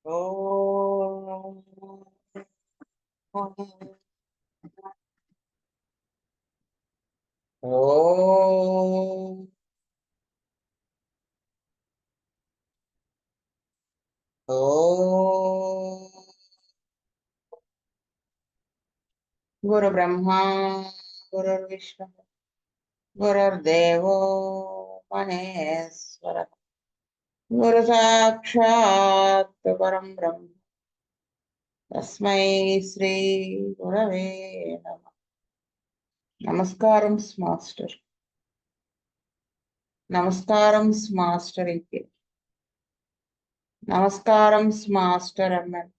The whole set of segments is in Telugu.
ఓం ఓం ఓం గురు బ్రహ్మా గురుర్విష్ణు గురుర్దేవో మహేశ్వర గురు సాక్షాత్ పరం బ్రహ్మ తస్మై శ్రీ గురవే నమః. నమస్కారం మాస్టర్. నమస్కారం మాస్టర్ ఇంకే. నమస్కారం మాస్టర్ ఎంఎన్.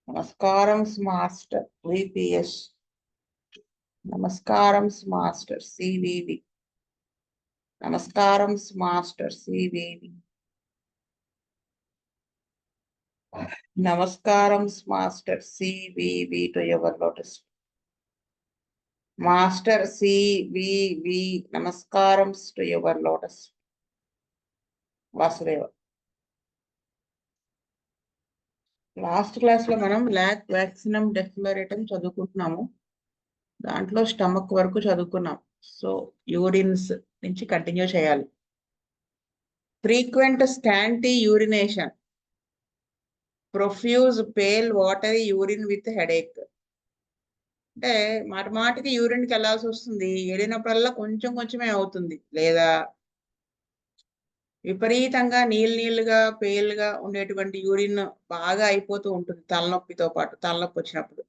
నమస్కారం మాస్టర్ విపిఎస్. నమస్కారం మాస్టర్ సివివి. నమస్కారం మాస్టర్ సివివి. నమస్కారం master CVV to your lotus. Master CVV నమస్కారం to your lotus. Vasudeva. Last class లో మనం లాక్ వ్యాక్సినం డెఫ్లరేటం చదువుకుంటున్నాము. దాంట్లో స్టమక్ వరకు చదువుకున్నాం. సో యూరిన్స్ నుంచి కంటిన్యూ చేయాలి. Frequent scanty urination, profuse pale watery urine with headache. అంటే మాటికి యూరిన్కి వెళ్ళాల్సి వస్తుంది, వెళ్ళినప్పుడల్లా కొంచెం కొంచెమే అవుతుంది, లేదా విపరీతంగా నీళ్ళుగా పేలుగా ఉండేటువంటి యూరిన్ బాగా అయిపోతూ ఉంటుంది తలనొప్పితో పాటు. తలనొప్పి వచ్చినప్పుడు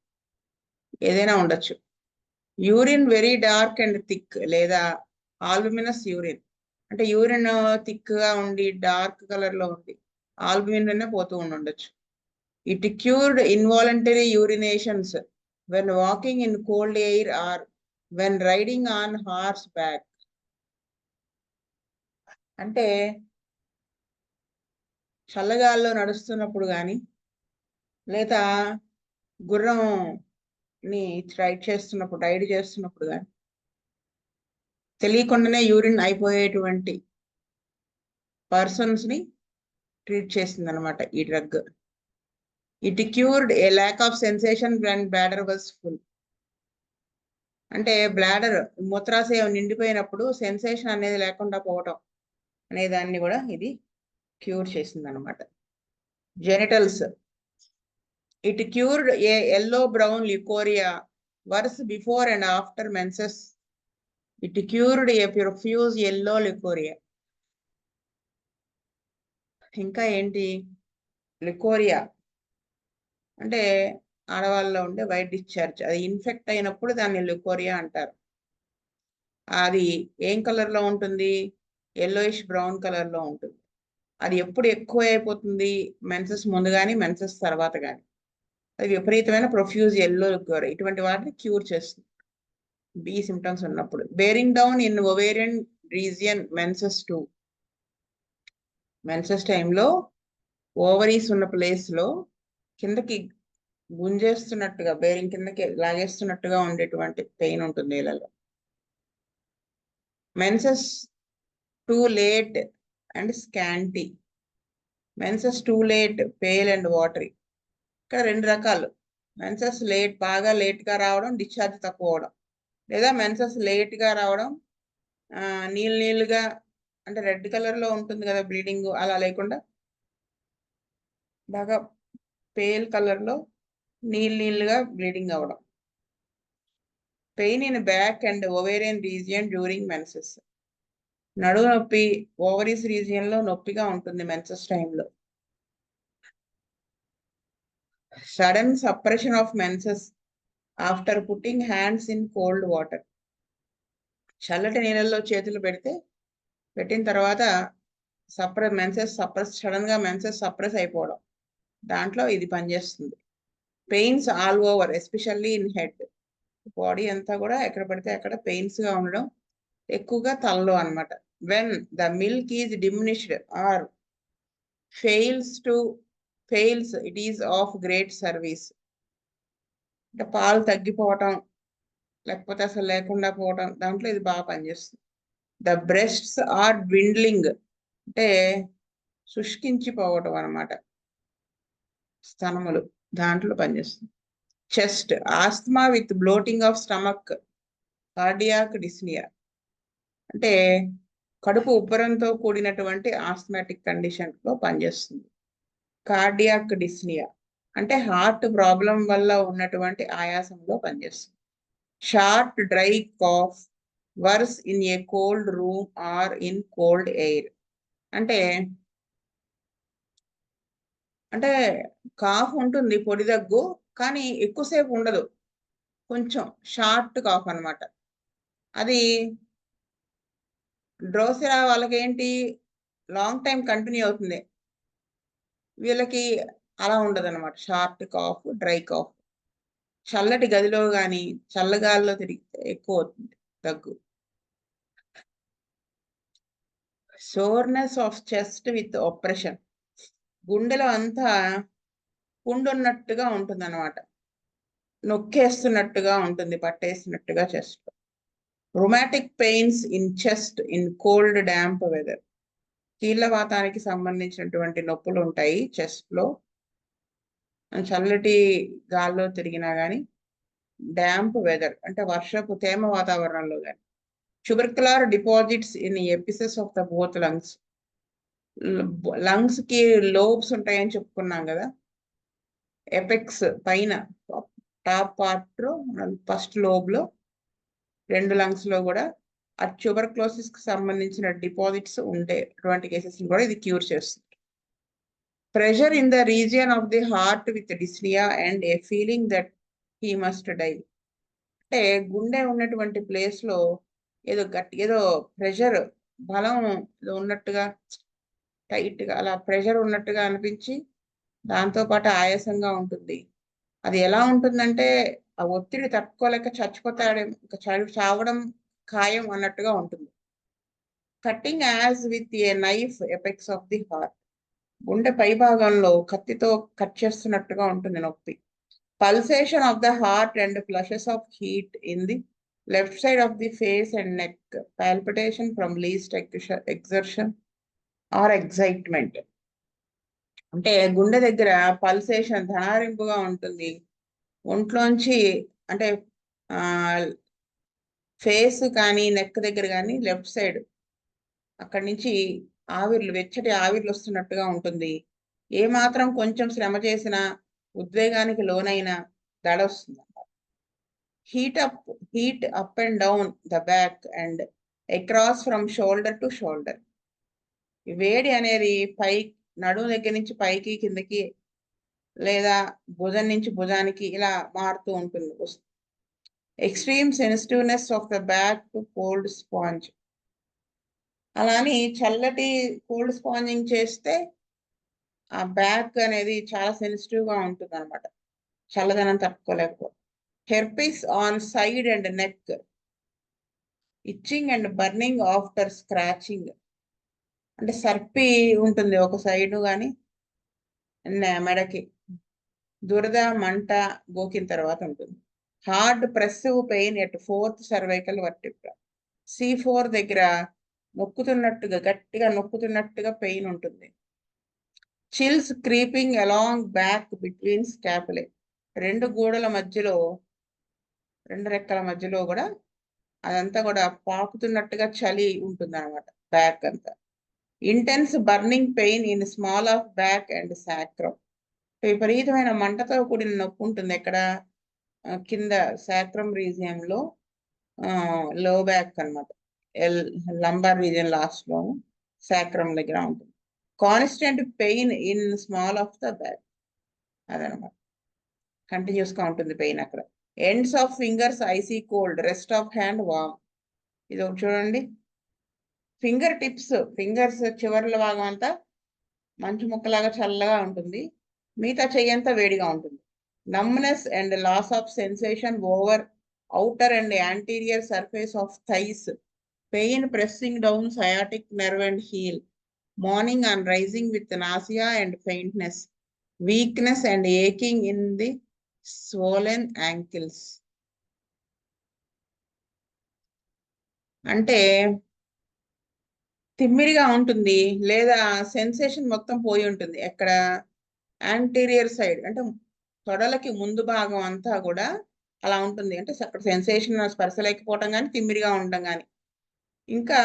ఏదైనా ఉండొచ్చు. Urine very dark and thick లేదా ఆల్బుమినస్ యూరిన్, అంటే యూరిన్ థిక్ గా ఉండి డార్క్ కలర్ లో ఉండి ఆల్బుమిన్ లోనే పోతూ ఉండొచ్చు. It cured involuntary urinations when walking in cold air or when riding on horseback. అంటే చల్లగాల్లో నడుస్తున్నప్పుడు కానీ లేదా గుర్రంని రైడ్ చేస్తున్నప్పుడు కానీ తెలియకుండానే యూరిన్ అయిపోయేటువంటి పర్సన్స్ ని ట్రీట్ చేసింది అనమాట ఈ drug. It cured A lack of sensation when bladder was full. అంటే బ్లాడర్ మూత్రాశయం నిండిపోయినప్పుడు సెన్సేషన్ అనేది లేకుండా పోవటం అనే దాన్ని కూడా ఇది క్యూర్ చేసింది అనమాట. Genitals, it cured a yellow brown leucorrhoea worse before and after menses. It cured a profuse yellow leucorrhoea. ఇంకా ఏంటి? లికోరియా అంటే ఆడవాళ్ళలో ఉండే వైట్ డిశ్చార్జ్, అది ఇన్ఫెక్ట్ అయినప్పుడు దాన్ని లికోరియా అంటారు. అది ఏం కలర్ లో ఉంటుంది? ఎల్లోయిష్ బ్రౌన్ కలర్ లో ఉంటుంది. అది ఎప్పుడు ఎక్కువ అయిపోతుంది? మెన్సెస్ ముందు కానీ మెన్సెస్ తర్వాత కానీ. అది విపరీతమైన ప్రొఫ్యూజ్ ఎల్లో లికోరియా. ఇటువంటి వాటిని క్యూర్ చేస్తుంది బి సిమ్టమ్స్ ఉన్నప్పుడు. Bearing down in ovarian region menses 2. Menses టైంలో ఓవరీస్ ఉన్న ప్లేస్ లో కిందకి గుంజేస్తున్నట్టుగా, బేరింగ్ కిందకి లాగేస్తున్నట్టుగా ఉండేటువంటి పెయిన్ ఉంటుంది నీళ్ళలో. Menses too late and scanty. Menses too late, pale and watery. ఇక్కడ రెండు రకాలు. మెన్సెస్ లేట్, బాగా లేట్గా రావడం, డిశ్చార్జ్ తక్కువ అవడం. లేదా మెన్సెస్ లేట్గా రావడం, నీళ్ళుగా అంటే రెడ్ కలర్లో ఉంటుంది కదా బ్లీడింగ్, అలా లేకుండా బాగా పేల్ కలర్లో నీళ్ళుగా బ్లీడింగ్ అవ్వడం. Pain in back and ovarian region during menses. నడుము నొప్పి ఓవరీస్ రీజియన్లో నొప్పిగా ఉంటుంది మెన్సెస్ టైంలో. Sudden suppression of menses after putting hands in cold water. చల్లటి నీళ్ళల్లో చేతులు పెట్టిన తర్వాత సడన్ గా మెన్సెస్ సప్రెస్ అయిపోవడం, దాంట్లో ఇది పనిచేస్తుంది. Pains all over especially in head. Body అంతా కూడా ఎక్కడ పడితే అక్కడ పెయిన్స్ గా ఉండడం, ఎక్కువగా తలలో అనమాట. When the milk is diminished or fails it is of great service. అంటే పాలు తగ్గిపోవటం లేకపోతే అసలు లేకుండా పోవటం, దాంట్లో ఇది బాగా పనిచేస్తుంది. ద బ్రెస్ట్స్ ఆర్ డ్విండ్లింగ్, అంటే శుష్కించిపోవటం అన్నమాట. స్తనములు దాంట్లో పనిచేస్తుంది. Chest, asthma with bloating of stomach, cardiac dyspnoea, అంటే కడుపు ఉబ్బరంతో కూడినటువంటి ఆస్థమాటిక్ కండిషన్ లో పనిచేస్తుంది. కార్డియాక్ డిస్నియా అంటే హార్ట్ ప్రాబ్లం వల్ల ఉన్నటువంటి ఆయాసంలో పనిచేస్తుంది. Short dry cough, worse in a cold room or in cold air, అంటే అంటే కాఫ్ ఉంటుంది, పొడి దగ్గు, కానీ ఎక్కువసేపు ఉండదు, కొంచెం షార్ట్ కాఫ్ అన్నమాట. అది డ్రోసిరా వాళ్ళకి ఏంటి లాంగ్ టైం కంటిన్యూ అవుతుంది, వీళ్ళకి అలా ఉండదు అనమాట. Short cough, dry cough. చల్లటి గదిలో కానీ చల్లగాల్లో తిరిగితే ఎక్కువ అవుతుంది దగ్గు. Soreness of chest with oppression, గుండెలో అంతా పుండున్నట్టుగా ఉంటుంది అనమాట, నొక్కేస్తున్నట్టుగా ఉంటుంది, పట్టేసినట్టుగా chest. Rheumatic pains in chest in cold damp weather, కీళ్ళవాతానికి సంబంధించినటువంటి నొప్పులు ఉంటాయి చెస్ట్ లో, చల్లటి గాల్లో తిరిగినా కానీ, డ్యాంప్ వెదర్ అంటే వర్షపు తేమ వాతావరణంలో కానీ. Tubercular deposits in apices of the both lungs, lungs కి లోబ్స్ ఉంటాయని చెప్పుకున్నాం కదా, ఎపెక్స్ పైన టాప్ పార్ట్ లో ఫస్ట్ లోబ్ లో 2 లంగ్స్ లో కూడా ఆ ట్యూబర్క్లోసిస్ కి సంబంధించిన డిపాజిట్స్ ఉండే అటువంటి కేసెస్ కూడా ఇది క్యూర్ చేస్తుంది. Pressure in the region of the heart with dyspnoea and a feeling that he must die, అంటే గుండె ఉన్నటువంటి ప్లేస్ లో ఏదో గట్టి ఏదో ప్రెషర్ బలం ఉన్నట్టుగా, టైట్ గా అలా ప్రెషర్ ఉన్నట్టుగా అనిపించి దాంతో పాటు ఆయాసంగా ఉంటుంది. అది ఎలా ఉంటుందంటే ఆ ఒత్తిడి తట్టుకోలేక చచ్చిపోతాడేమో, చావడం ఖాయం అన్నట్టుగా ఉంటుంది. Cutting as with a knife apex of the heart, గుండె పై భాగంలో కత్తితో కట్ చేస్తున్నట్టుగా ఉంటుంది నొప్పి. Pulsation of the heart and flushes of heat in the left side of the face and neck, palpitation from least exertion or excitement, అంటే గుండె దగ్గర పల్సేషన్ ధనారింపుగా ఉంటుంది, ఒంట్లోంచి అంటే ఫేస్ కానీ నెక్ దగ్గర కానీ లెఫ్ట్ సైడ్ అక్కడి నుంచి ఆవిర్లు, వెచ్చటి ఆవిర్లు వస్తున్నట్టుగా ఉంటుంది. ఏ మాత్రం కొంచెం శ్రమ చేసినా ఉద్వేగానికి లోనైన దడ వస్తుంది. Heat up and down the back and across from shoulder to shoulder, వేడి అనేది పై నడుము దగ్గర నుంచి పైకి కిందకి లేదా భుజం నుంచి భుజానికి ఇలా మారుతూ ఉంటుంది. Extreme sensitiveness of the back to cold sponge, అలాని చల్లటి కోల్డ్ స్పాంజింగ్ చేస్తే ఆ బ్యాక్ అనేది చాలా సెన్సిటివ్ గా ఉంటుంది అనమాట, చల్లదనం తట్టుకోలేకపోతే. Herpes on side and neck, itching and burning after scratching, అంటే సర్పి ఉంటుంది ఒక సైడ్ కానీ మెడకి దురద మంట గోకిన తర్వాత ఉంటుంది. Hard pressive pain at 4th cervical vertebra, C4 దగ్గర నొక్కుతున్నట్టుగా, గట్టిగా నొక్కుతున్నట్టుగా పెయిన్ ఉంటుంది. Chills creeping along back between scapulae, 2 గోడల మధ్యలో, 2 రెక్కల మధ్యలో కూడా అదంతా కూడా పాకుతున్నట్టుగా చలి ఉంటుంది అనమాట బ్యాక్ అంతా. Intense burning pain in small of back and sacrum, విపరీతమైన మంటతో కూడిన నొప్పి ఉంటుంది ఎక్కడ, కింద సాక్రమ్ రీజియన్ లో, లో బ్యాక్ అనమాట, లంబార్ రీజియన్ లాస్ట్ లో సాక్రమ్ దగ్గర ఉంటుంది. Constant pain in small of the back, అదనమాట, కంటిన్యూస్ గా ఉంటుంది పెయిన్ అక్కడ. Ends of fingers icy cold, rest of hand warm, ఇది ఒకటి చూడండి, ఫింగర్ టిప్స్, ఫింగర్స్ చివర్ల భాగం అంతా మంచు ముక్కలాగా చల్లగా ఉంటుంది, మిగతా చెయ్యంతా వేడిగా ఉంటుంది. numbness and loss of sensation over outer and anterior surface of thighs, pain pressing down sciatic nerve and heel, morning and rising with nausea and faintness, weakness and aching in the swollen ankles. అంటే తిమ్మిరిగా ఉంటుంది, లేదా సెన్సేషన్ మొత్తం పోయి ఉంటుంది. ఎక్కడ యాంటీరియర్ సైడ్ అంటే తొడలకి ముందు భాగం అంతా కూడా అలా ఉంటుంది. అంటే అక్కడ సెన్సేషన్ స్పర్శ లేకపోవటం కానీ తిమ్మిరిగా ఉండటం కానీ. ఇంకా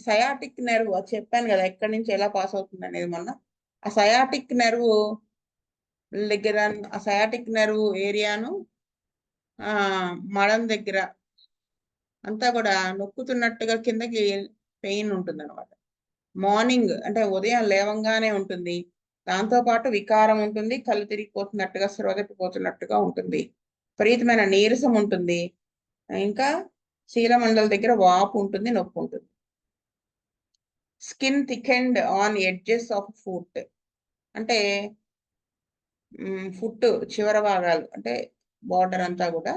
సయాటిక్ నెర్వ్ చెప్పాను కదా ఎక్కడి నుంచి ఎలా పాస్ అవుతుంది అనేది మొన్న. ఆ సయాటిక్ నెర్వ్ దగ్గర, ఆ సయాటిక్ నెర్వ్ ఏరియాను మడం దగ్గర అంతా కూడా నొక్కుతున్నట్టుగా కిందకి పెయిన్ ఉంటుంది అనమాట. మార్నింగ్ అంటే ఉదయం లేవంగానే ఉంటుంది. దాంతోపాటు వికారం ఉంటుంది, కళ్ళు తిరిగిపోతున్నట్టుగా, స్రోదెప్పిపోతున్నట్టుగా ఉంటుంది, విపరీతమైన నీరసం ఉంటుంది, ఇంకా శీలమండల దగ్గర వాపు ఉంటుంది, నొప్పి ఉంటుంది. Skin thickened on edges of foot అంటే ఫుట్ చివర భాగాలు అంటే బార్డర్ అంతా కూడా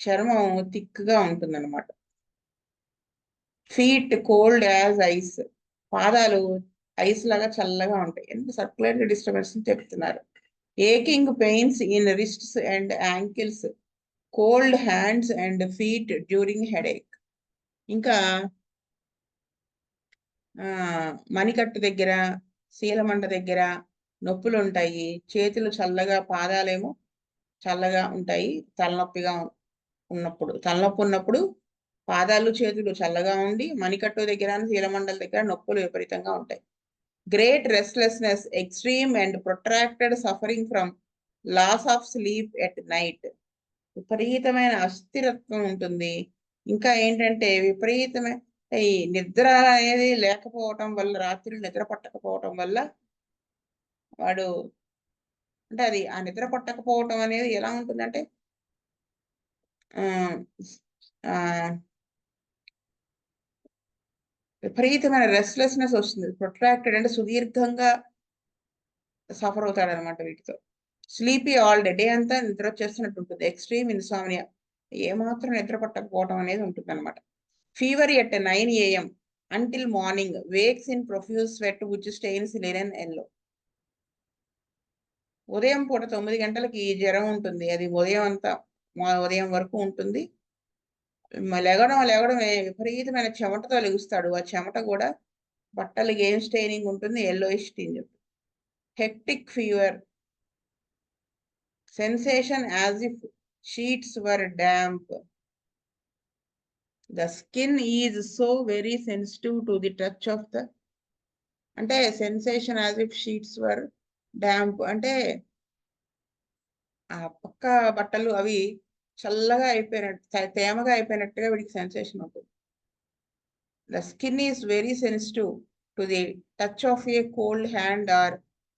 చర్మం థిక్గా ఉంటుంది అనమాట. ఫీట్ కోల్డ్ యాజ్ ఐస్ పాదాలు ఐస్ లాగా చల్లగా ఉంటాయి. ఎందుకు సర్క్యులేటరీ డిస్టర్బెన్స్ చెప్తున్నారు. Aching pains in wrists and ankles, cold hands and feet during headache. ఇంకా మణికట్టు దగ్గర, శీలమండ దగ్గర నొప్పులు ఉంటాయి. చేతులు చల్లగా, పాదాలేమో చల్లగా ఉంటాయి. తలనొప్పి ఉన్నప్పుడు పాదాలు చేతులు చల్లగా ఉండి, మణికట్టు దగ్గర, శీలమండల దగ్గర నొప్పులు విపరీతంగా ఉంటాయి. Great restlessness, extreme and protracted suffering from loss of sleep at night. విపరీతమైన అస్థిరత్వం ఉంటుంది. ఇంకా ఏంటంటే విపరీతమైన ఈ నిద్ర అనేది లేకపోవటం వల్ల, రాత్రి నిద్ర పట్టకపోవటం వల్ల వాడు అంటే అది ఆ నిద్ర పట్టకపోవటం అనేది ఎలా ఉంటుందంటే విపరీతమైన రెస్ట్లెస్నెస్ వస్తుంది. ప్రొట్రాక్టెడ్ అంటే సుదీర్ఘంగా సఫర్ అవుతాడు అనమాట వీటితో. స్లీపీ ఆల్ డే, డే అంతా నిద్ర వచ్చేస్తున్నట్టు ఉంటుంది. ఎక్స్ట్రీమ్ ఇన్సామియా, ఏమాత్రం నిద్ర పట్టకపోవడం అనేది ఉంటుంది అనమాట. Fever at 9 AM until morning, wakes in profuse sweat which stains linen yellow. ఉదయం పూట 9 గంటలకి జ్వరం ఉంటుంది. అది ఉదయం వరకు ఉంటుంది. లేగడం విపరీతమైన చెమటతో లెగుస్తాడు. ఆ చెమట కూడా బట్టలకి ఏం స్టెయినింగ్ ఉంటుంది, ఎల్లోయిష్ టింజ్ ఉంటుంది. Hectic fever, sensation as if sheets were damp. The skin is so very sensitive to the touch of the అంటే sensation as if sheets were damp అంటే ఆ పక్క బట్టలు అవి చల్లగా అయిపోయినట్టు, తేమగా అయిపోయినట్టుగా వీడికి సెన్సేషన్ ఉంటుంది. The skin is very sensitive to the touch of a cold hand or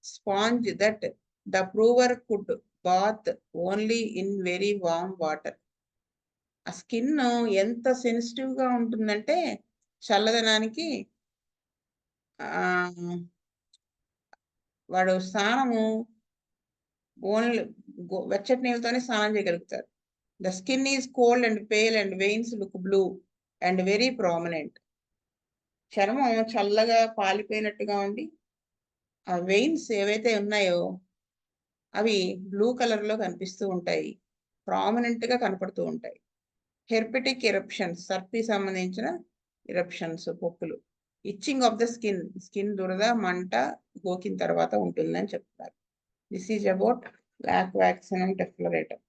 sponge that the prover could bath only in very warm water. ఆ స్కిన్ ఎంత సెన్సిటివ్గా ఉంటుందంటే చల్లదనానికి వాడు స్నానము ఓన్లీ వెచ్చటి నీళ్ళతోనే స్నానం చేయగలుగుతారు. The skin is cold and pale and veins look blue and very prominent. చర్మం చల్లగా పాలిపోయినట్టుగా ఉండి ఆ వెయిన్స్ ఏవైతే ఉన్నాయో అవి బ్లూ కలర్లో కనిపిస్తూ ఉంటాయి, ప్రామినెంట్గా కనపడుతూ ఉంటాయి. హెర్పెటిక్ ఎరప్షన్స్, సర్పి సంబంధించిన ఎరప్షన్స్, పొక్కులు. Itching of the skin, skin దురద, మంట గోకిన తర్వాత ఉంటుందని చెప్తారు. This is about lac vaccinum defloratum.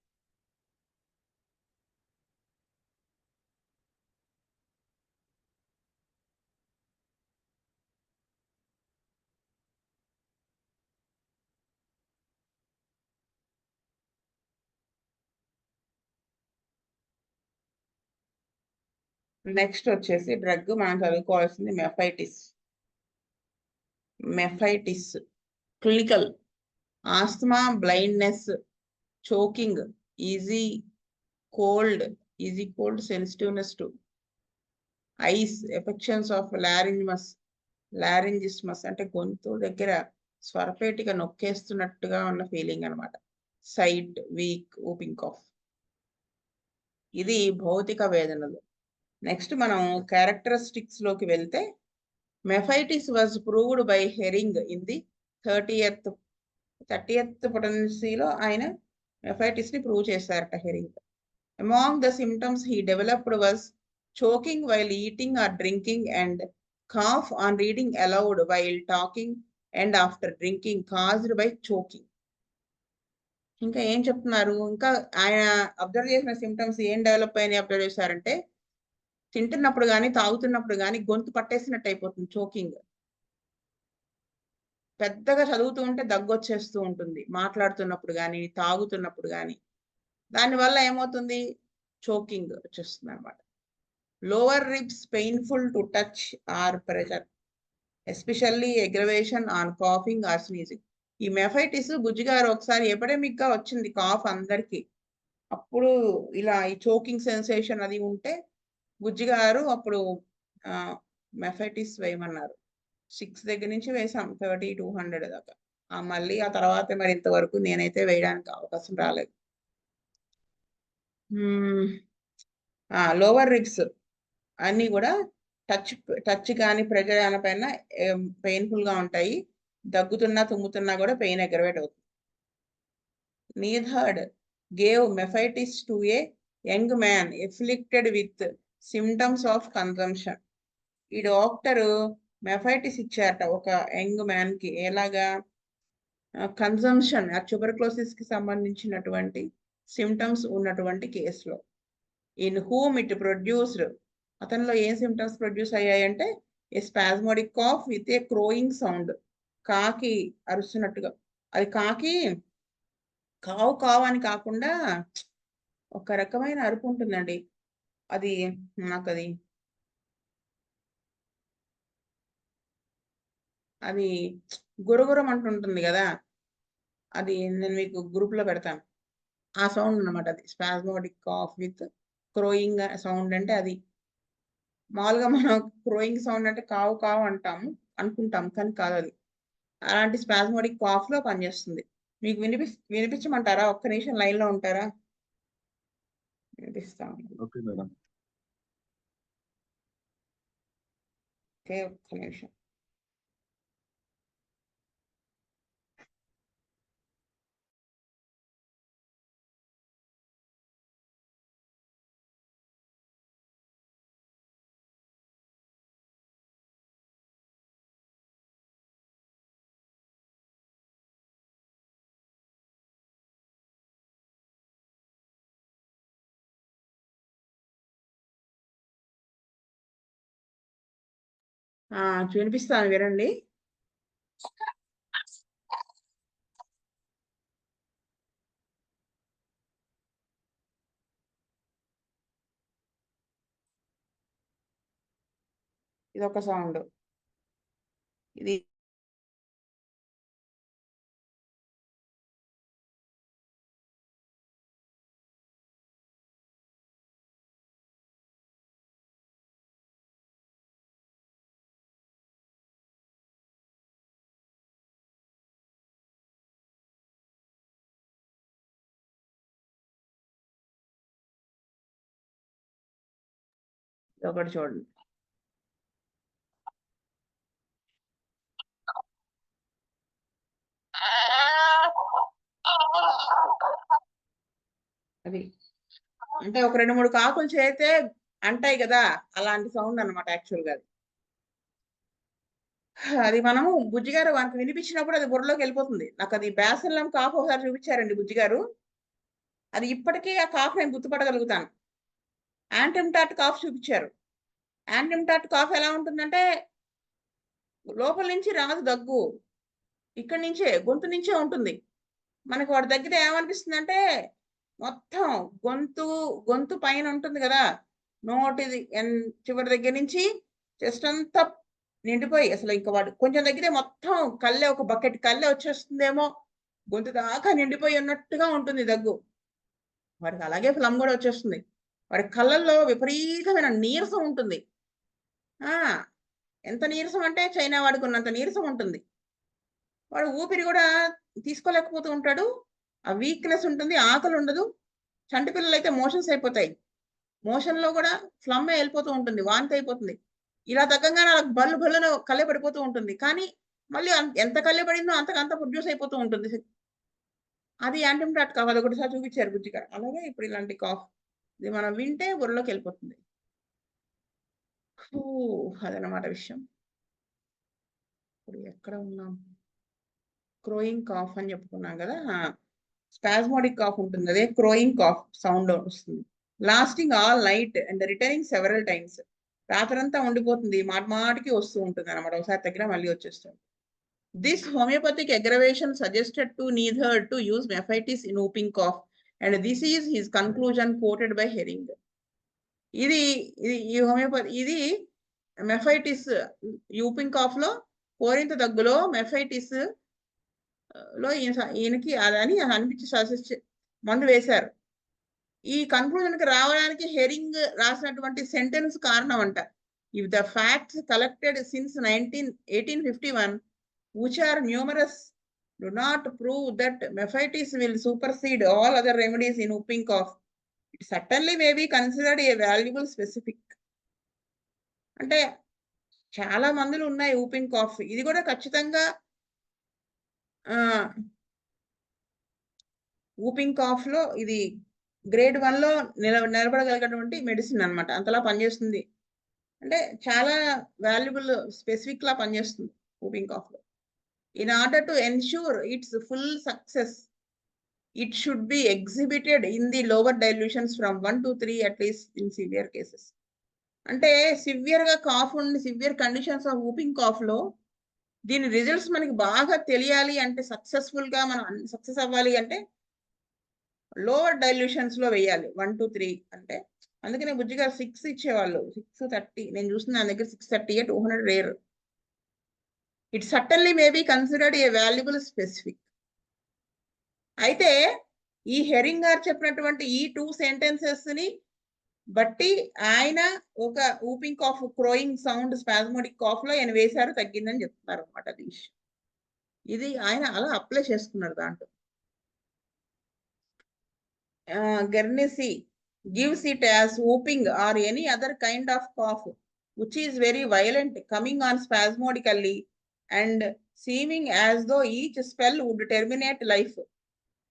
Next వచ్చేసి డ్రగ్ మనం చదువుకోవాల్సింది mephitis. Clinical asthma, blindness, choking, easy cold, sensitiveness to eyes, affections of laryngismus అంటే గొంతు దగ్గర స్వరపేటిగా నొక్కేస్తున్నట్టుగా ఉన్న ఫీలింగ్ అనమాట. Sight, weak, whooping cough. ఇది భౌతిక వేదనలు. నెక్స్ట్ మనం క్యారెక్టరిస్టిక్స్ లోకి వెళ్తే, mephitis was proved by Hering in the 30th పొటెన్సీలో ఆయన మెఫైటిస్ ని ప్రూవ్ చేశారట Hering. Among the symptoms he developed was choking while eating or drinking and cough on reading aloud while talking and after drinking caused by choking. ఇంకా ఏం చెప్తున్నారు, ఇంకా ఆయన అబ్జర్వ్ చేసిన సిమ్టమ్స్ ఏం డెవలప్ అయినాయి అబ్జర్వ్ చేశారంటే, తింటున్నప్పుడు కానీ తాగుతున్నప్పుడు కానీ గొంతు పట్టేసినట్టు అయిపోతుంది, చోకింగ్. పెద్దగా చదువుతూ ఉంటే దగ్గు వచ్చేస్తూ ఉంటుంది మాట్లాడుతున్నప్పుడు కానీ తాగుతున్నప్పుడు కానీ. దానివల్ల ఏమవుతుంది, చోకింగ్ వచ్చేస్తుంది అనమాట. Lower ribs painful to touch or pressure, especially aggravation on coughing or sneezing. ఈ మెఫైటిస్ బుజ్జిగారు ఒకసారి ఎపిడమిక్ గా వచ్చింది కాఫ్ అందరికి. అప్పుడు ఇలా ఈ చోకింగ్ సెన్సేషన్ అది ఉంటే బుజ్జిగారు అప్పుడు మెఫైటిస్ వేయమన్నారు. 6 దగ్గర నుంచి వేసాం 30-200 దాకా. మళ్ళీ ఆ తర్వాత మరి ఇంతవరకు నేనైతే వేయడానికి అవకాశం రాలేదు. లోవర్ రిబ్స్ అన్నీ కూడా టచ్ కానీ ప్రెజర్ కానీ పైన పెయిన్ఫుల్ గా ఉంటాయి. దగ్గుతున్నా తుమ్ముతున్నా కూడా పెయిన్ అగ్రవేట్ అవుతుంది. Neithard gave mephaitis to a young man afflicted with symptoms of consumption. ఈ డాక్టర్ మెఫైటిస్ ఇచ్చారట ఒక యంగ్ మ్యాన్ కి. ఎలాగా, కన్జంప్షన్ ట్యూబర్క్లోసిస్ కి సంబంధించినటువంటి సిమ్టమ్స్ ఉన్నటువంటి కేసులో. ఇన్ హూమ్ ఇట్ ప్రొడ్యూస్డ్, అతనిలో ఏం సిమ్టమ్స్ ప్రొడ్యూస్ అయ్యాయంటే, a spasmodic cough with a crowing sound, కాకి అరుస్తున్నట్టుగా. అది కాకి కావు కావు అని కాకుండా ఒక రకమైన అరుపు ఉంటుందండి. అది నాకు అది గురగురం అంటుంటుంది కదా, అది నేను మీకు గ్రూప్ లో పెడతాను. ఆ సౌండ్ అన్నమాట అది spasmodic cough with crowing sound. అంటే అది మామూలుగా మనం క్రోయింగ్ సౌండ్ అంటే కావు కావు అంటాము అనుకుంటాం, కానీ కాదు అది. అలాంటి స్పాస్మోడిక్ కాఫ్ లో పనిచేస్తుంది. మీకు వినిపించమంటారా? ఒక్క నిమిషం లైన్ లో ఉంటారా? వినిపిస్తాం. Okay madam. ఓకే, ఒక్క నిమిషం. వినిపిస్తాను, వినండి. ఇది ఒక సౌండ్, ఇది ఒకటి చూడండి. అది అంటే ఒక 2-3 కాకులు చేస్తే అంటాయి కదా, అలాంటి సౌండ్ అనమాట యాక్చువల్ గా. అది మనము బుజ్జిగారు మనకు వినిపించినప్పుడు అది బుర్రలోకి వెళ్ళిపోతుంది. నాకు అది బ్యాసిల్లం కాఫ్ ఒకసారి చూపించారండి బుజ్జిగారు. అది ఇప్పటికీ ఆ కాఫ్ నేను గుర్తుపట్టగలుగుతాను. యాంటిమ్టాట్ కాఫ్ చూపించారు. యాంటిమ్టాట్ కాఫ్ ఎలా ఉంటుందంటే, లోపల నుంచి రాదు దగ్గు, ఇక్కడి నుంచే గొంతు నుంచే ఉంటుంది. మనకు వాడి దగ్గర ఏమనిపిస్తుంది అంటే, మొత్తం గొంతు పైన ఉంటుంది కదా, నోటిది చివరి దగ్గర నుంచి చెస్ట్ అంతా నిండిపోయి అసలు ఇంకా వాడు కొంచెం దగ్గరే మొత్తం కళ్ళే, ఒక బకెట్ కళ్ళే వచ్చేస్తుందేమో, గొంతు దాకా నిండిపోయి ఉన్నట్టుగా ఉంటుంది దగ్గు. వాడికి అలాగే ఫ్లమ్ కూడా వచ్చేస్తుంది. వాడి కళ్ళల్లో విపరీతమైన నీరసం ఉంటుంది. ఎంత నీరసం అంటే చైనా వాడికి ఉన్నంత నీరసం ఉంటుంది. వాడు ఊపిరి కూడా తీసుకోలేకపోతూ ఉంటాడు. ఆ వీక్నెస్ ఉంటుంది, ఆకలి ఉండదు. చంటి పిల్లలు అయితే మోషన్స్ అయిపోతాయి. మోషన్ లో కూడా ఫ్లమ్మే వెళ్ళిపోతూ ఉంటుంది, వాంతి అయిపోతుంది. ఇలా తగ్గంగానే వాళ్ళకి బల్లున కళ్ళే పడిపోతూ ఉంటుంది. కానీ మళ్ళీ ఎంత కళ్ళే పడిందో అంతకంత ప్రొడ్యూస్ అయిపోతూ ఉంటుంది. అది యాంటిమ్టాట్ కాఫ్. అది ఒకటిసారి చూపించారు బుజ్జిగారు. అలాగే ఇప్పుడు ఇలాంటి కాఫ్ ఇది మనం వింటే బుర్రలోకి వెళ్ళిపోతుంది. అదనమాట విషయం. ఇప్పుడు ఎక్కడ ఉన్నాం? క్రోయింగ్ కాఫ్ అని చెప్పుకున్నాం కదా. స్పాస్మోడిక్ కాఫ్ ఉంటుంది, అదే క్రోయింగ్ కాఫ్ సౌండ్ వస్తుంది. Lasting all night and returning several times. రాత్రంతా ఉండిపోతుంది, మాటికి వస్తూ ఉంటుంది అనమాట. ఒకసారి తగ్గిన మళ్ళీ వచ్చేస్తుంది. This homeopathic aggravation suggested to Neidhard to use mephitis in whooping cough, and this is his conclusion quoted by Herring. ఇది ఈ హోమియోపతి ఇది మెఫైటిస్ యూపింగ్ కాఫ్ లో, కోరింత దగ్గులో మెఫైటిస్ లో ఈయనకి అదని అనిపించి మందు వేశారు. ఈ కన్క్లూజన్ కి రావడానికి హెరింగ్ రాసినటువంటి సెంటెన్స్ కారణం అంట. If the facts collected since 1851 which are numerous do not prove that mephaitis will supersede all other remedies in whooping cough, it certainly may be considered a valuable specific. అంటే చాలా మందులు ఉన్నాయి whooping cough, ఇది కూడా ఖచ్చితంగా whooping cough లో ఇది గ్రేడ్ 1 లో నిలబడగలిగినటువంటి మెడిసిన్ అన్నమాట. అంతలా పనిచేస్తుంది, అంటే చాలా వాల్యుబుల్ స్పెసిఫిక్ లా పనిచేస్తుంది whooping cough లో. In order to ensure its full success, it should be exhibited in the lower dilutions from 1 to 3 at least in severe cases. అంటే సివియర్ గా కాఫ్ ఉండి severe conditions of whooping cough లో దీని రిజల్ట్స్ మనకి బాగా తెలియాలి అంటే, సక్సెస్ఫుల్ గా మనం సక్సెస్ అవ్వాలి అంటే లోవర్ డైల్యూషన్స్ లో వేయాలి 1 to 3 అంటే. అందుకనే బుజ్జిగా 6 ఇచ్చేవాళ్ళు, 630. నేను చూసిన నా దగ్గర 630 200 rare. It certainly may be considered A valuable specific. అయితే ఈ హెరింగ్ గారు చెప్పినటువంటి ఈ 2 సెంటెన్సెస్ ని బట్టి ఆయన ఒక whooping cough crowing sound spasmodic cough లో ఆయన వేశారు, తగ్గిందని చెప్తున్నారు అనమాట. ఇది ఆయన అలా అప్లై చేసుకున్నారు దాంట్లో. Guernsey gives it as whooping or any other kind of cough which is very violent, coming on spasmodically and seeming as though each spell would terminate life.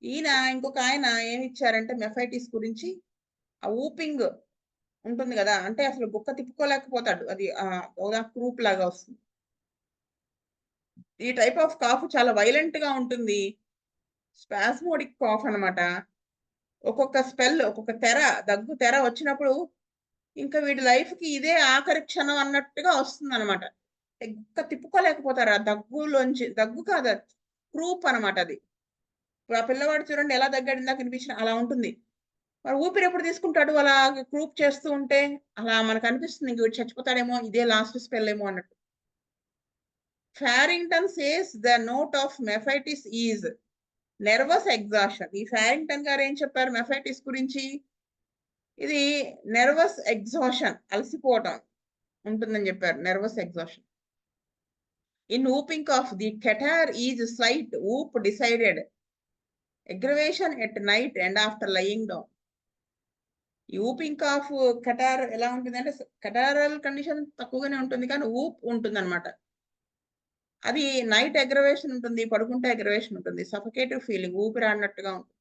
ఈయన ఇంకొక ఆయన ఏమి ఇచ్చారంటే మెఫైటిస్ గురించి, ఆ ఊపింగ్ ఉంటుంది కదా, అంటే అసలు బుక్క తిప్పుకోలేకపోతాడు, అది క్రూప్ లాగా వస్తుంది. ఈ టైప్ ఆఫ్ కాఫ్ చాలా వైలెంట్ గా ఉంటుంది, స్పాస్మోడిక్ కాఫ్ అన్నమాట. ఒక్కొక్క స్పెల్, ఒక్కొక్క దగ్గు తెర వచ్చినప్పుడు ఇంకా వీడి లైఫ్ కి ఇదే ఆఖరి క్షణం అన్నట్టుగా వస్తుంది అనమాట. ఇంకా తిప్పుకోలేకపోతారు ఆ దగ్గులోంచి. దగ్గు కాదు, క్రూప్ అనమాట అది. ఆ పిల్లవాడు చూడండి ఎలా దగ్గాడు, ఇందాక కనిపించిన అలా ఉంటుంది. మరి ఊపిరి ఎప్పుడు తీసుకుంటాడు అలా క్రూప్ చేస్తూ ఉంటే? అలా మనకు అనిపిస్తుంది ఇంక వీడు చచ్చిపోతాడేమో, ఇదే లాస్ట్ స్పెల్ ఏమో అన్నట్టు. Farrington says the note of mephitis is nervous exhaustion. ఈ ఫారింగ్టన్ గారు ఏం చెప్పారు మెఫైటిస్ గురించి? ఇది నెర్వస్ ఎగ్జాషన్, అలసిపోవటం ఉంటుందని చెప్పారు, nervous exhaustion. In whooping cough the catarrh is slight whoop decided aggravation at night and after lying down. ఈ whooping cough catarrh ఎలా ఉంటుంది అంటే, catarrhal కండిషన్ తక్కువగానే ఉంటుంది కానీ ఊప్ ఉంటుంది అనమాట. అది నైట్ అగ్రవేషన్ ఉంటుంది, పడుకుంటే అగ్రవేషన్ ఉంటుంది, సఫకేటివ్ ఫీలింగ్, ఊపిరి ఆడినట్టుగా ఉంటుంది.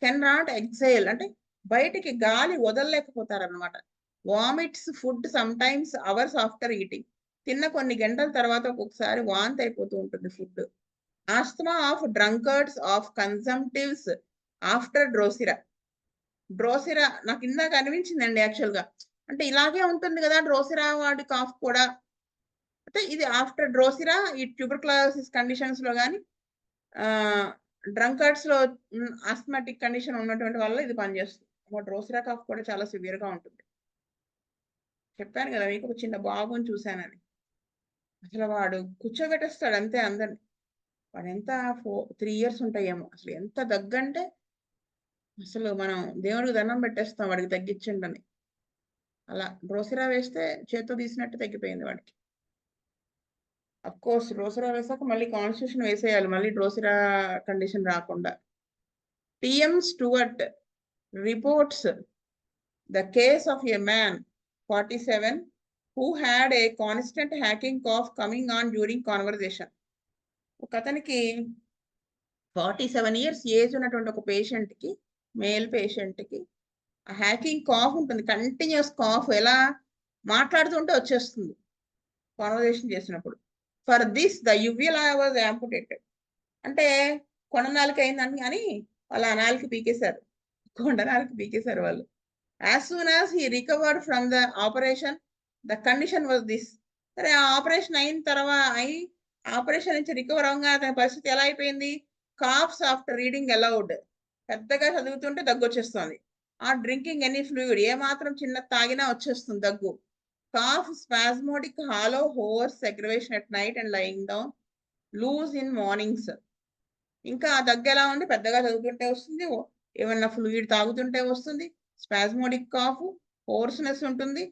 కెన్ నాట్ ఎక్సైల్ అంటే బయటికి గాలి వదలలేకపోతారనమాట. Vomits food some times hours after eating. తిన్న కొన్ని గంటల తర్వాత ఒక్కొక్కసారి వాంతి అయిపోతూ ఉంటుంది food. Asthma of drunkards of consumptives after drosera. Drosera నాకు ఇందాక అనిపించిందండి యాక్చువల్ గా, అంటే ఇలాగే ఉంటుంది కదా డ్రోసిరా వాడి కాఫ్ కూడా. అంటే ఇది ఆఫ్టర్ డ్రోసిరా, ఈ ట్యూబర్క్లోసిస్ కండిషన్స్ లో కానీ డ్రంకర్డ్స్ లో ఆస్మాటిక్ కండిషన్ ఉన్నటువంటి వల్ల ఇది పనిచేస్తుంది. డ్రోసిరా కాఫ్ కూడా చాలా సివియర్ గా ఉంటుంది. చెప్పాను కదా మీకు, ఒక చిన్న బాబుని చూశానని. అసలు వాడు కూర్చోబెట్టేస్తాడు అంతే అందరిని. వాడు ఎంత 3 years ఉంటాయేమో. అసలు ఎంత దగ్గంటే అసలు మనం దేవుడికి దండం పెట్టేస్తాం వాడికి తగ్గించండి. అలా డ్రోసిరా వేస్తే చేత్తో తీసినట్టు తగ్గిపోయింది వాడికి. అఫ్ కోర్స్ డ్రోసిరా వేసాక మళ్ళీ కాన్స్టిట్యూషన్ వేసేయాలి, మళ్ళీ డ్రోసిరా కండిషన్ రాకుండా. TM Stuart reports the case of a man 47 who had a constant hacking cough coming on during conversation. ఒక అతనికి 47 years ఏజ్ ఉన్నటువంటి ఒక పేషెంట్ కి, మేల్ పేషెంట్ కి హ్యాకింగ్ కాఫ్ ఉంటుంది, కంటిన్యూస్ కాఫ్, ఎలా మాట్లాడుతుంటే వచ్చేస్తుంది కాన్వర్సేషన్ చేసినప్పుడు. For this, the uvula was amputated. అంటే కొండనాలిక అయిందని కానీ వాళ్ళు ఆ నాలిక పీకేశారు, కొండనాలిక పీకేశారు వాళ్ళు. As soon as he recovered from the operation, the condition was this. సరే ఆ ఆపరేషన్ అయిన తర్వాత ఆపరేషన్ నుంచి రికవర్ అవగా అతని పరిస్థితి ఎలా అయిపోయింది? Calves after reading allowed. పెద్దగా చదువుతుంటే దగ్గు వచ్చేస్తుంది. ఆ డ్రింకింగ్ ఎనీ ఫ్లూయిడ్, ఏ మాత్రం చిన్న తాగినా వచ్చేస్తుంది దగ్గు. Cough, spasmodic, hollow, hoarse, aggravation at night and lying down, loose in mornings. ఇంకా ఆ దగ్గు ఎలా ఉంది? పెద్దగా చదువుతుంటే వస్తుంది, ఏమన్నా ఫ్లూయిడ్ తాగుతుంటే వస్తుంది, స్పాస్మోడిక్ కాఫ్, హోర్స్నెస్ ఉంటుంది,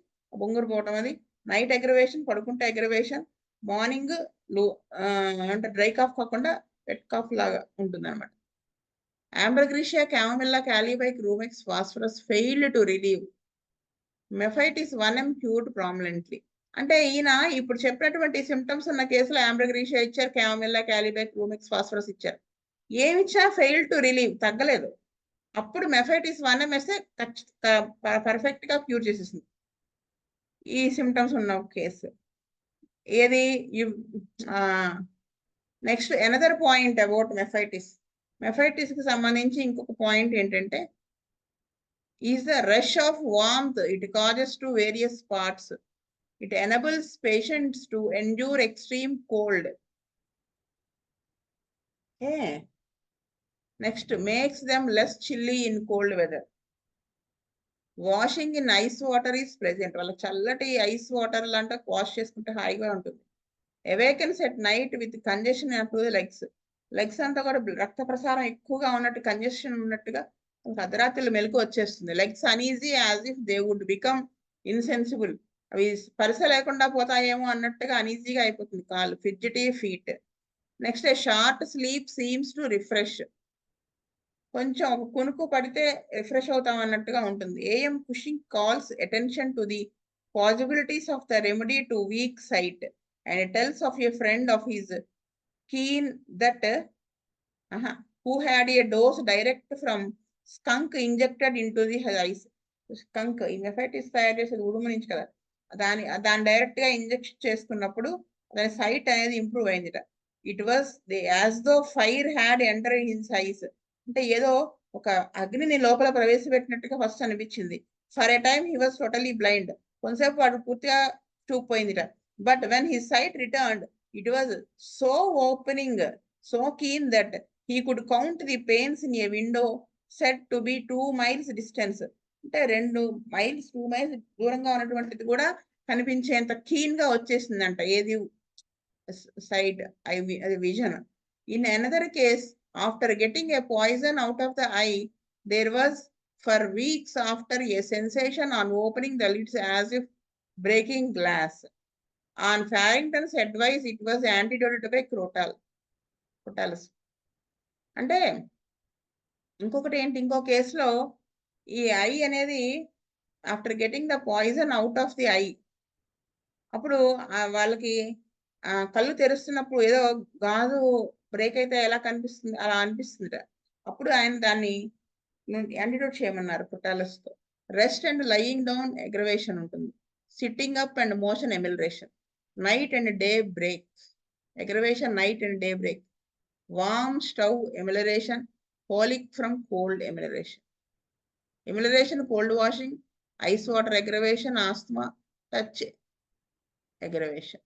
బొంగురు పోవటం, అది నైట్ అగ్రవేషన్, పడుకుంటే అగ్రవేషన్, మార్నింగ్ అంటే డ్రై కాఫ్ కాకుండా వెట్ కాఫ్ లాగా ఉంటుంది అనమాట. Ambrosia, Chamomilla, Calibrae, Rumex, Phosphorus failed to relieve. Mephitis 1M cured prominently. అంటే ఈయన ఇప్పుడు చెప్పినటువంటి సిమ్టమ్స్ ఉన్న కేసులో ఆంబ్రోగ్రీషియా ఇచ్చారు, క్యామోమిల్లా, క్యాలిబ్రాక్, రూమెక్స్, ఫాస్ఫరస్ ఇచ్చారు. ఏమిచ్చా? ఫెయిల్ టు రిలీవ్, తగ్గలేదు. అప్పుడు మెఫైటిస్ 1M వేస్తే పర్ఫెక్ట్ గా క్యూర్ చేసేసింది ఈ సిమ్టమ్స్ ఉన్న కేసు. ఏది next another point about mephitis. Mephitis కి సంబంధించి ఇంకొక పాయింట్ ఏంటంటే, is the rush of warmth it causes to various parts. It enables patients to endure extreme cold. Next, makes them less chilly in cold weather. Washing in ice water is pleasant. వాళ్ళ చల్లటి ఐస్ వాటర్ లాంటి వాష్ చేసుకుంటే హాయిగా ఉంటుంది. Awakens at night with congestion up to the legs. Legs అంతా కూడా రక్త ప్రసారం ఎక్కువగా ఉన్నట్టు, కంజెషన్ ఉన్నట్టుగా అర్ధరాత్రులు మెలకు వచ్చేస్తుంది. Legs uneasy as if they would become insensible. అవి స్పర్శ లేకుండా పోతాయేమో అన్నట్టుగా అనీజీగా అయిపోతుంది కాళ్ళు. Fidgety feet. Next, short sleep seems to refresh. కొంచెం ఒక కునుకు పడితే రిఫ్రెష్ అవుతాం అన్నట్టుగా ఉంటుంది. AM Cushing calls attention to the possibilities of the remedy to weak sight and tells of a friend of his keen that who had a dose direct from skunk injected into the eyes. skunk ఈ మెఫైటిస్ తయారు చేసేది ఉడుము నుంచి కదా, దాన్ని డైరెక్ట్ గా ఇంజెక్ట్ చేసుకున్నప్పుడు దాని సైట్ అనేది ఇంప్రూవ్ అయిందిట. It was as though fire had enter his eyes. అంటే ఏదో ఒక అగ్నిని లోపల ప్రవేశపెట్టినట్టుగా ఫస్ట్ అనిపించింది. For a time he was totally blind. కొంతసేపు వాడు పూర్తిగా చూపుపోయిందిట. But when his sight returned, it was so opening, so keen that he could count the panes in a window said to be 2 miles distance. అంటే 2 miles 2 miles దూరంగా ఉన్నటువంటిది కూడా కనిపించేంత కీన్ గా వచ్చేసిందంట. ఏది? సైట్, అది vision. In another case, after getting a poison out of the eye, there was for weeks after a sensation on opening the lids as if breaking glass. On Farrington's advice, it was antidoted by Crotalus. అంటే ఇంకొకటి ఏంటి, ఇంకో కేసులో ఈ ఐ అనేది after getting the poison out of the I, అప్పుడు వాళ్ళకి కళ్ళు తెరుస్తున్నప్పుడు ఏదో గాజు బ్రేక్ అయితే ఎలా కనిపిస్తుంది అలా అనిపిస్తుంది. అప్పుడు ఆయన దాన్ని యాంటిడోట్ చేయమన్నారు క్రోటాలస్తో. Rest and lying down aggravation ఉంటుంది. Sitting up and motion amelioration. Night and day breaks. Aggravation, night and day break. Warm stove amelioration. Colic from cold amelioration. Amelioration, cold washing, ice water aggravation, asthma, touch aggravation.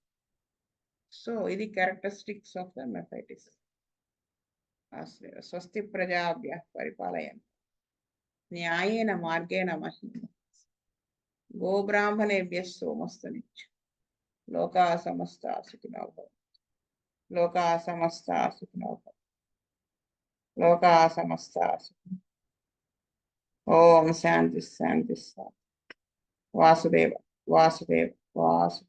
So, ఇది characteristics of the mephititis. స్వస్తి ప్రజాభ్య పరిపాలయం న్యాయేన మార్గేణ మహిమ గోబ్రాహ్మణేభ్య సోమస్తనిచ్చు. లోకా సమస్త సుఖినో భవంతు. లోకా సమస్త సుఖినో భవంతు. లోకా సమస్త సుఖినో. ఓం శాంతి శాంతి శాంతి. వాసుదేవ వాసుదేవ వాసు.